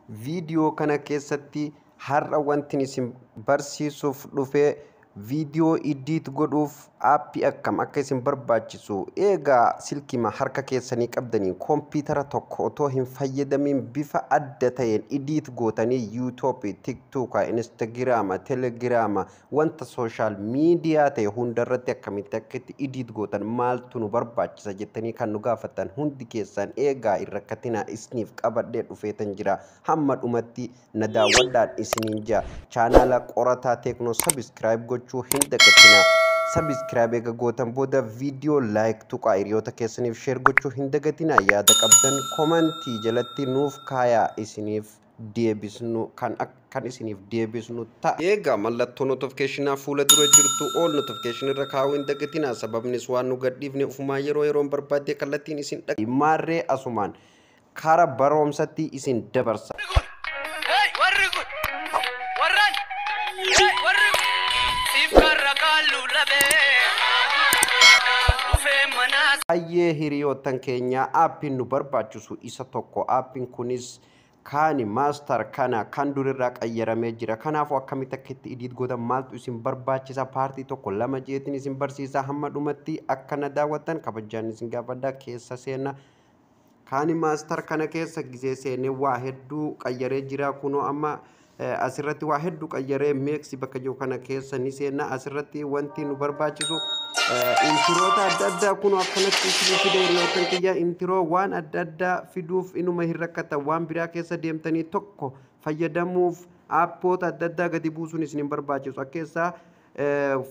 Viidiyoo kana keessatti har'a wanti isin barsiisuuf dhufe viidiyoo edit godhuuf aappii akkam akka isin barbaachisu eegaa silkima harka keessanii qabdanii kompiitara tokko otoo hin fayyadamiin bifa adda ta'een edit gootanii YouTube, TikTok, Instagram, Telegram wanta social miidiyaa ta'e hundarratti akkamitti akka itti edit gootan maaltu nu barbaachisa jettanii kan nu gaafatan hundi keessan eegaa irrakkatina isiniif qabadhee dhufeetan jira hamma dhumatti na daawwadhaan isiniin jaa chaanaala qorataa Teknoo subscribe gochuu hin dagatinaa. Subscribe eega gootan booda viidiyoo like tuqaa hiriyoota keessaniif share gochuu hin dagatinaa. Yaada qabdan komentii jalatti nuuf kaayaa isiniif deebisnu kan isiniif deebisnu ta'a. Eegaa mallattoo notificationaa fuula dura jirtu all notification irra kaa'uu hin dagatinaa. Sababnis waan nu gadhiifne ufumaa yeroon barbaadde kallattiin isin dhaqi. Maarree asumaan kara baroomsatti isin dabarsa. Ayyee hiriyoottan keenya aappiin nu barbaachisu isa tokko aappiin kunis kaani maastar kana kan durirraa qayyaramee jira kanaafuu akkamitti akka itti edit gootan maaltu isin barbaachisa paartii tokko lama jeetiin isin barsiisa hamma dhumatti akka na daawwattan kabajaan isin gaafadha keessa seena kaani maastar kana keessa gisee seenee waa hedduu qayyaree jira kunoo amma asirratti waa hedduu qayyaree meeksi bakka jiru kana keessa ni seena asirratti wanti nu barbaachisu intiroota adda addaa kunoo akkanatti isin fide hiriyoottan kiyya intiroo waan adda addaa fiduuf inuma hin rakkatan waan biraa keessa deemtanii tokko fayyadamuuf aappoota adda addaa gadi buusuun isin hin barbaachisu akkeessaa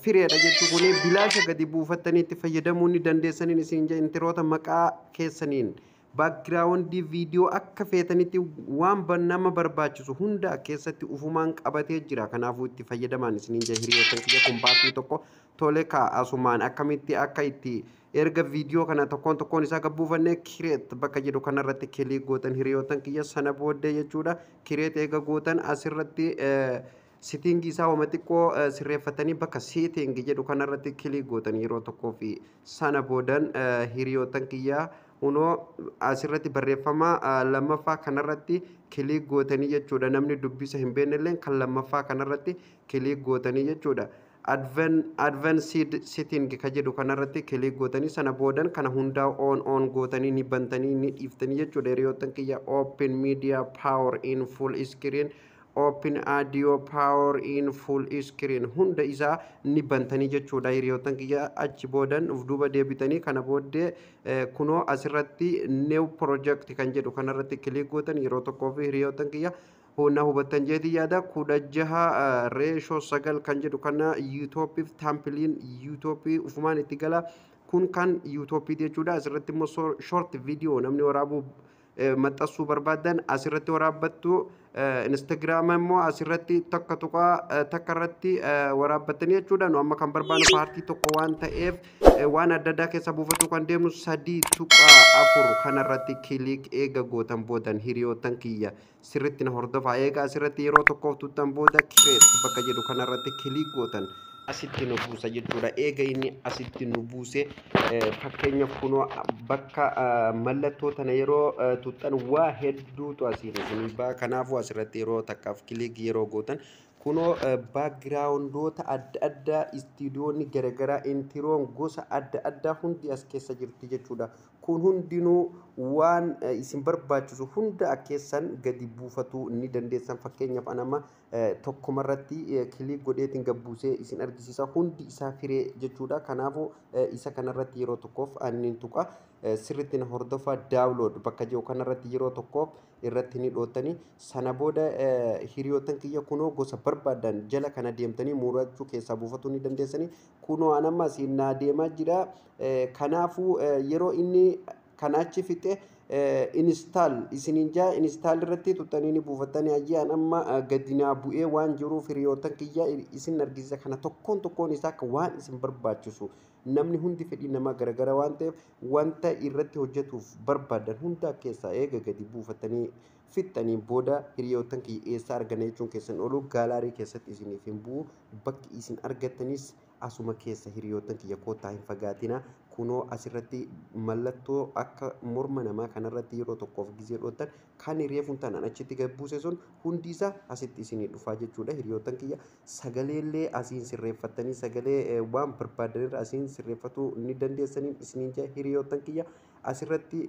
fireedha jechuu kuni bilaasha gadi buufattanii itti fayyadamuu ni dandeessaniin isin jaa intiroota maqaa keessaniin background viidiyoo akka feetanitti waan nama barbaachisu hunda keessatti ufumaan qabatee jira kanaafuu itti fayyadamaan isiniin jaa hiriyoottan kiyya kun baasii tokko tole asumaan akkamitti akka itti erga viidiyoo kana tokkoon isaa gabbuufannee kireet bakka jedhu kanarratti kilik gootan hiriyoottan kiyya sana booddee jechuudha kireet eega gootan asirratti setting isaa wama xiqqoo sirreeffatanii bakka setting jedhu kanarratti kilik gootan yeroo tokkoo fi sana boodan hiriyoottan kiyya unoo asirratti barreeffama lammaffaa kanarratti kilik gootanii jechuudha namni dubbisa hin beeknelleen kan lammaffaa kanarratti kilik gootanii jechuudha advanced setting ka jedhu kanarratti kilik gootanii sana boodan kana hundaa on gootanii ni bantanii ni dhiiftanii jechuudha hiriyoottan kiyya open media power in full screen open audio power in full screen hunda isaa ni bantanii jechuudha hiriyoottan kiyya achi boodan uf duuba deebitanii kana booddee kunoo asirratti new project kan jedhu kanarratti kilik gootan yeroo tokkoo fi hiriyoottan kiyya hunda hubattan jeetii yaada 16:9 kan jedhu kana yuutuubiif taampiliin yuutuubii ufumaan itti gala kun kan yuutuubii jechuudha asirratti immoo short viidiyoo namni waraabuu maxxansuu barbaadan asirratti waraabbattu Instagram immoo asirratti takka irratti waraabbattanii jechuudha nu amma kan barbaannu paartii tokko waan ta'eef waan adda addaa keessa buufatu kan deemnu 3.4 kanarratti kilik eega gootan boodan hiriyoottan kiyya sirritti na hordofaa eega asirratti yeroo tokkoof tuttan booda kireet bakka jedhu kanarratti kilik gootan asitti nu buusa jechuudha eega inni asitti nu buuse fakkeenyaaf kunoo bakka mallattoo tana yeroo tuttan waa hedduutu asiin isin baa kanaafuu asirratti yeroo takkaaf kilik yeroo gootan kunoo backgroundoota adda addaa istiidiyoonni garagaraa intiroon gosa adda addaa hundi as keessa jirti jechuudha kun hundinuu waan isin barbaachisu hunda keessan gadi buufatu ni dandeessan fakkeenyaaf anama tokkomarratti kilik godheetiin gabbuusee isin argisiisa hundi isaa firee jechuudha kanaafuu isa kanarratti yeroo tokkoof anniin tuqa sirritti na hordofaa daawunlood bakka jiru kanarratti yeroo tokkoof irratti ni dhootanii sana booda hiriyoottan kiyya kunoo gosa barbaadan jala kana deemtanii murachuu keessaa buufatuu ni dandeessanii kunoo anamma siin naa deemaa jira kanaafuu yeroo inni kanaachi fixe install isinin jaa install irratti tuttanii ni buufattanii ayyaan amma gadinaa bu'ee waan jiruuf hiriyoottan kiyya isin argisiisa kana tokkoon isaa akka waan isin barbaachisu namni hundi fedhii nama garagara waan ta'eef wanta irratti hojjetuuf barbaadan hunda keessaa eega gadi buufattanii fixxanii booda hiriyoottan kiyya eessa argana jechuun keessan oolu gaalaarii keessatti isiniif hin bu'u bakki isin argattanis asuma keessa hiriyoottan kiyya kootaa hin fagaatina kunoo asirratti mallattoo akka morma namaa kanarratti yeroo tokkoof gizee dhoottan kan reefuun tanaan achitti gabbuuse sun hundi isaa asitti isinii dhufaa jechuudha. Hiriyoottan kiyya sagaleellee asiin sirreeffattanii sagalee waan barbaadanirra asiin sirreeffatuu ni dandeessanii isiniin jaa hiriyoottan kiyya asirratti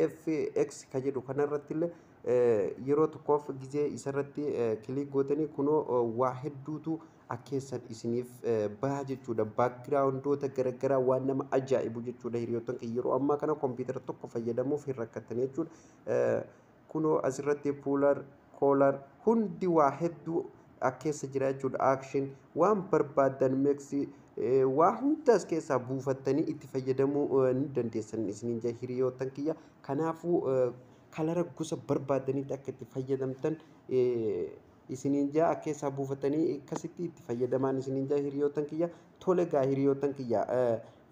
FX ka jedhu kanarratti illee yeroo tokkoof gizee isarratti kilik gootanii kunoo waa hedduutu akkeessan isiniif baha jechuudha. Baakgiraawundoota garaagaraa waan nama ajaa'ibu jechuudha. Hiriyoottan kiyya yeroo ammaa kana kompiitara tokko fayyadamuuf hin rakkattan jechuudha. Kunoo asirratti puular koolar hundi waa hedduu akkeessa jira jechuudha. Aakshin waan barbaadan meeksi waa hundas keessaa buufattanii itti fayyadamuu ni dandeessan isiniin jaa hiriyoottan kiyya. Kanaafuu kalara gosa barbaadanitti akka itti fayyadamtan isiniin jaa keessaa buufatanii akkasitti itti fayyadamaan isiniin jaa hiriyoottan kiyya. Tole gaa hiriyoottan kiyya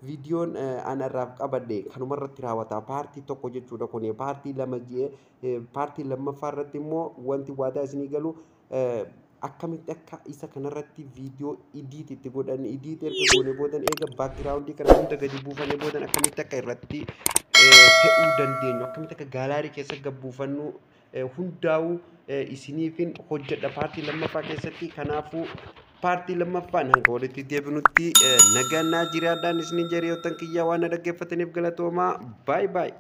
viidiyoon anarraaf qabadhe kanumarratti raawwata paartii tokko jechuudha. Kun paartii lama jee paartii lammaffaa irratti immoo wanti waadaa isinii galu akkamitti akka isa kanarratti viidiyoo idiit itti godhan idiit erga goone boodan eega baakgiraawundii kana hunda gadi buufannee boodan akkamitti akka irratti fe'uu dandeenyu akkamitti akka gaalaarii keessa gabbuufannu hundaa'uu isiniifin hojjedha paartii lammaffaa keessatti. Kanaafuu paartii lammaffaan hanga walitti deebinutti nagaan jiraadhaan isiniin jaa hiriyoottan kiyyaa waan dhaggeeffataniif galatoomaa. Baay baay.